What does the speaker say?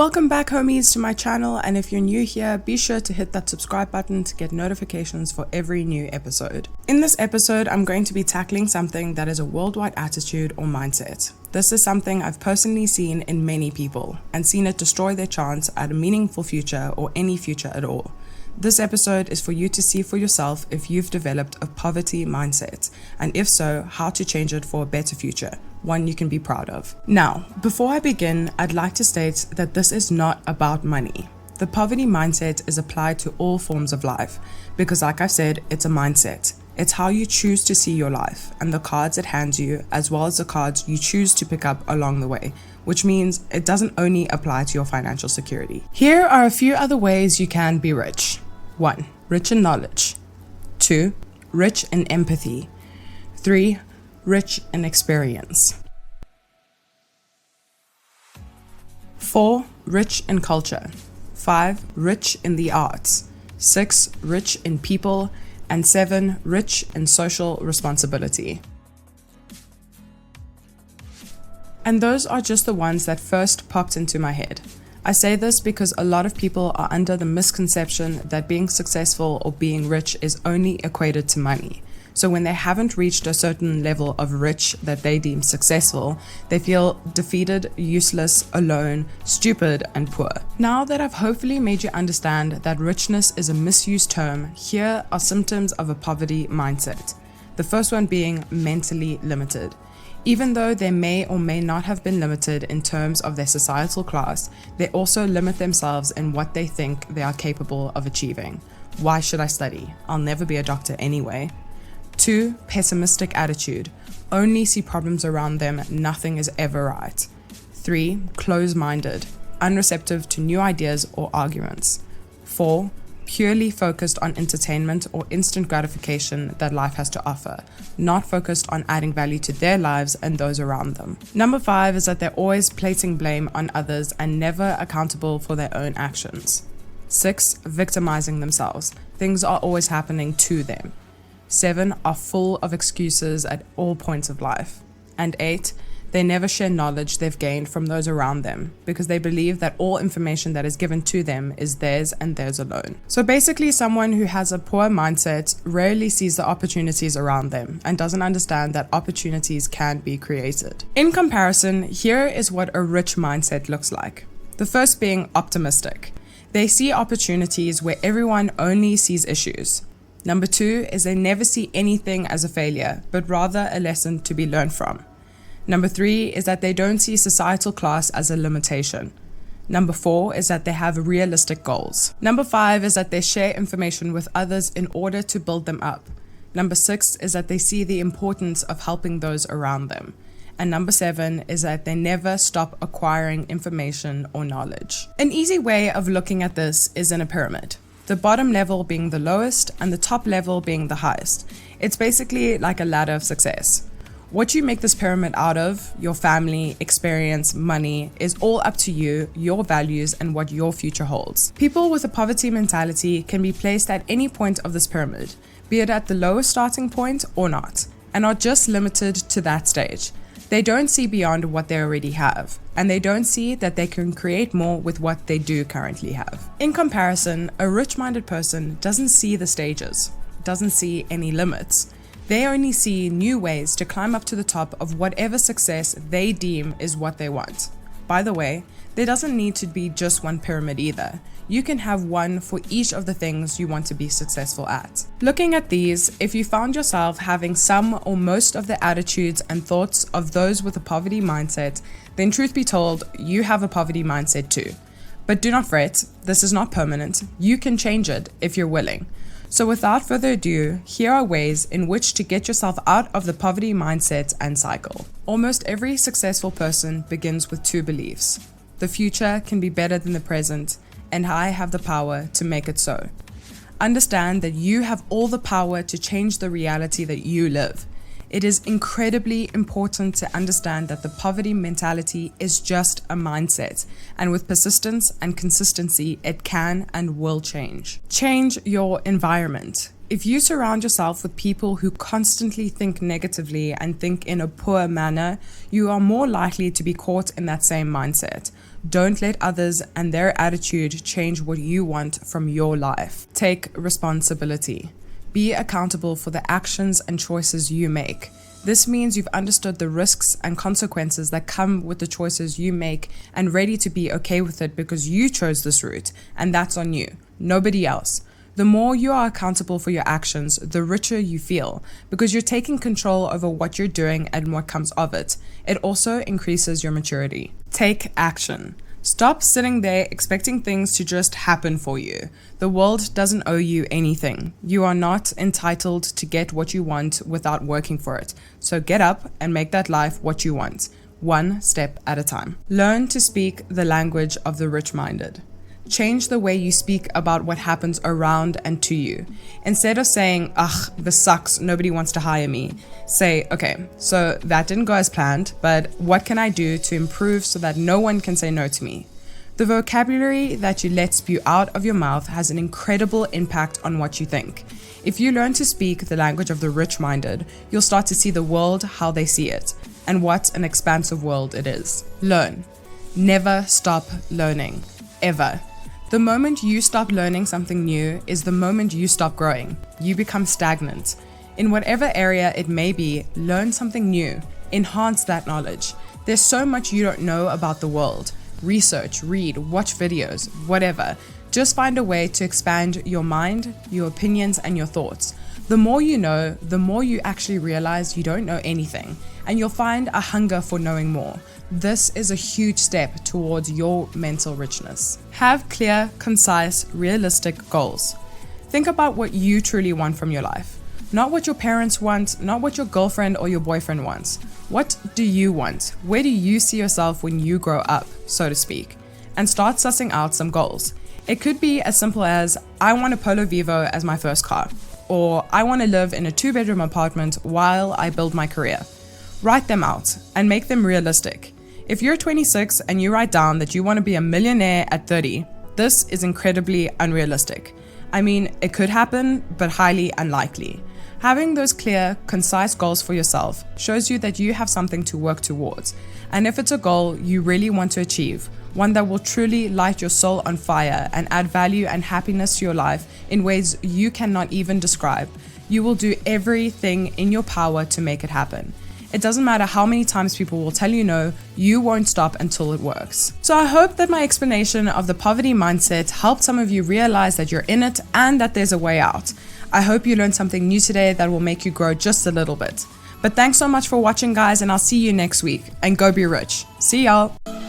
Welcome back, homies, to my channel, and if you're new here, be sure to hit that subscribe button to get notifications for every new episode. In this episode, I'm going to be tackling something that is a worldwide attitude or mindset. This is something I've personally seen in many people and seen it destroy their chance at a meaningful future or any future at all. This episode is for you to see for yourself if you've developed a poverty mindset, and if so, how to change it for a better future, one you can be proud of. Now, before I begin, I'd like to state that this is not about money. The poverty mindset is applied to all forms of life because, like I've said, it's a mindset. It's how you choose to see your life and the cards it hands you, as well as the cards you choose to pick up along the way, which means it doesn't only apply to your financial security. Here are a few other ways you can be rich. 1. Rich in knowledge. 2. Rich in empathy. 3. Rich in experience. 4. Rich in culture. 5. Rich in the arts. 6. Rich in people. And 7. Rich in social responsibility. And those are just the ones that first popped into my head. I say this because a lot of people are under the misconception that being successful or being rich is only equated to money. So when they haven't reached a certain level of rich that they deem successful, they feel defeated, useless, alone, stupid, and poor. Now that I've hopefully made you understand that richness is a misused term, here are symptoms of a poverty mindset. The first one being mentally limited. Even though they may or may not have been limited in terms of their societal class, they also limit themselves in what they think they are capable of achieving. Why should I study? I'll never be a doctor anyway. 2. Pessimistic attitude. Only see problems around them, nothing is ever right. 3. Close-minded. Unreceptive to new ideas or arguments. 4. Purely focused on entertainment or instant gratification that life has to offer, not focused on adding value to their lives and those around them. Number 5 is that they're always placing blame on others and never accountable for their own actions. 6. Victimizing themselves. Things are always happening to them. 7. Are full of excuses at all points of life. And 8. They never share knowledge they've gained from those around them because they believe that all information that is given to them is theirs and theirs alone. So basically, someone who has a poor mindset rarely sees the opportunities around them and doesn't understand that opportunities can be created. In comparison, here is what a rich mindset looks like. The first being optimistic. They see opportunities where everyone only sees issues. Number 2 is they never see anything as a failure, but rather a lesson to be learned from. Number 3 is that they don't see societal class as a limitation. Number 4 is that they have realistic goals. Number 5 is that they share information with others in order to build them up. Number 6 is that they see the importance of helping those around them. And number 7 is that they never stop acquiring information or knowledge. An easy way of looking at this is in a pyramid. The bottom level being the lowest and the top level being the highest. It's basically like a ladder of success. What you make this pyramid out of, your family, experience, money, is all up to you, your values, and what your future holds. People with a poverty mentality can be placed at any point of this pyramid, be it at the lowest starting point or not, and are just limited to that stage. They don't see beyond what they already have, and they don't see that they can create more with what they do currently have. In comparison, a rich-minded person doesn't see the stages, doesn't see any limits. They only see new ways to climb up to the top of whatever success they deem is what they want. By the way, there doesn't need to be just one pyramid either. You can have one for each of the things you want to be successful at. Looking at these, if you found yourself having some or most of the attitudes and thoughts of those with a poverty mindset, then truth be told, you have a poverty mindset too. But do not fret, this is not permanent. You can change it if you're willing. So without further ado, here are ways in which to get yourself out of the poverty mindset and cycle. Almost every successful person begins with 2 beliefs. The future can be better than the present, and I have the power to make it so. Understand that you have all the power to change the reality that you live. It is incredibly important to understand that the poverty mentality is just a mindset, and with persistence and consistency, it can and will change. Change your environment. If you surround yourself with people who constantly think negatively and think in a poor manner, you are more likely to be caught in that same mindset. Don't let others and their attitude change what you want from your life. Take responsibility. Be accountable for the actions and choices you make. This means you've understood the risks and consequences that come with the choices you make and ready to be okay with it because you chose this route, and that's on you, nobody else. The more you are accountable for your actions, the richer you feel because you're taking control over what you're doing and what comes of it. It also increases your maturity. Take action. Stop sitting there expecting things to just happen for you. The world doesn't owe you anything. You are not entitled to get what you want without working for it. So get up and make that life what you want, one step at a time. Learn to speak the language of the rich-minded. Change the way you speak about what happens around and to you. Instead of saying, ugh, this sucks, nobody wants to hire me, say, okay, so that didn't go as planned, but what can I do to improve so that no one can say no to me? The vocabulary that you let spew out of your mouth has an incredible impact on what you think. If you learn to speak the language of the rich-minded, you'll start to see the world how they see it, and what an expansive world it is. Learn. Never stop learning. Ever. The moment you stop learning something new is the moment you stop growing. You become stagnant. In whatever area it may be, learn something new. Enhance that knowledge. There's so much you don't know about the world. Research, read, watch videos, whatever. Just find a way to expand your mind, your opinions, and your thoughts. The more you know, the more you actually realize you don't know anything, and you'll find a hunger for knowing more. This is a huge step towards your mental richness. Have clear, concise, realistic goals. Think about what you truly want from your life. Not what your parents want, not what your girlfriend or your boyfriend wants. What do you want? Where do you see yourself when you grow up, so to speak? And start sussing out some goals. It could be as simple as, I want a Polo Vivo as my first car, or I want to live in a 2-bedroom apartment while I build my career. Write them out and make them realistic. If you're 26 and you write down that you want to be a millionaire at 30, this is incredibly unrealistic. I mean, it could happen, but highly unlikely. Having those clear, concise goals for yourself shows you that you have something to work towards. And if it's a goal you really want to achieve, one that will truly light your soul on fire and add value and happiness to your life in ways you cannot even describe, you will do everything in your power to make it happen. It doesn't matter how many times people will tell you no, you won't stop until it works. So I hope that my explanation of the poverty mindset helped some of you realize that you're in it and that there's a way out. I hope you learned something new today that will make you grow just a little bit. But thanks so much for watching, guys, and I'll see you next week. And go be rich. See y'all.